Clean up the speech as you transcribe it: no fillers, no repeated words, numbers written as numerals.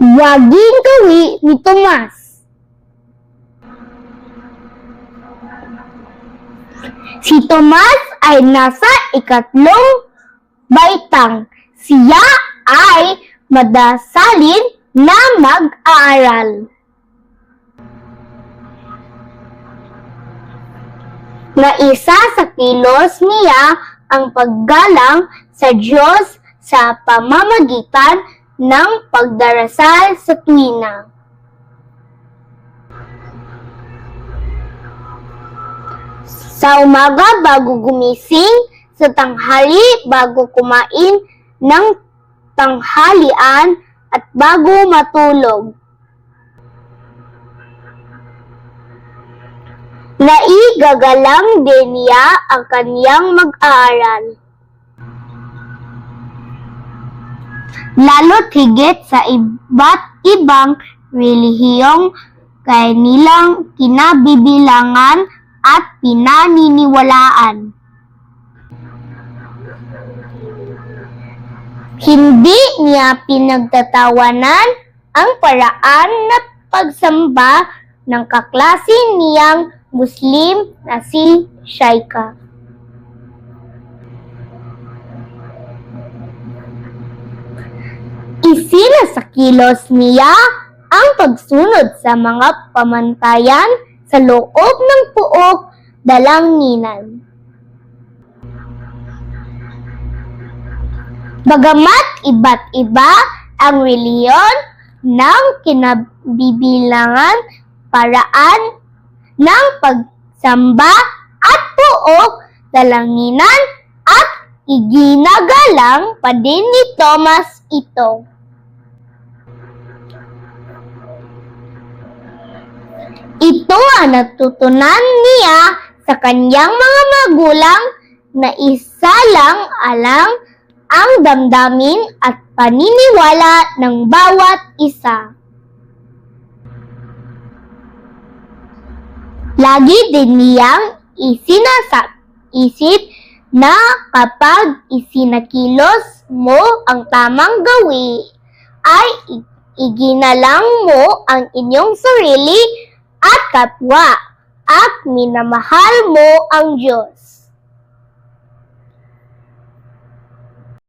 Waging gawi ni Tomas. Si Tomas ay nasa ikatlong baitang. Siya ay madasalin na mag-aaral. Na isa sa kilos niya ang paggalang sa Diyos sa pamamagitan ng pagdarasal sa tuwina. Sa umaga bago gumising, sa tanghali bago kumain ng tanghalian, at bago matulog. Naigagalang din niya ang kaniyang mag-aaral. Lalo't higit sa iba't ibang relihiyong kanilang kinabibilangan at pinaniniwalaan. Hindi niya pinagtatawanan ang paraan na pagsamba ng kaklase niyang Muslim na si Shaika. Isinasakilos niya ang pagsunod sa mga pamantayan sa loob ng puok dalanginan. Bagamat iba't iba ang reliyon ng kinabibilangan, paraan ng pagsamba at puok dalanginan at iginagalang pa din ni Tomas ito. Ito ang natutunan niya sa kanyang mga magulang na isa lang alang ang damdamin at paniniwala ng bawat isa. Lagi din niyang isip na kapag isinakilos mo ang tamang gawi, ay iginalang mo ang inyong sarili at kapwa, at minamahal mo ang Diyos.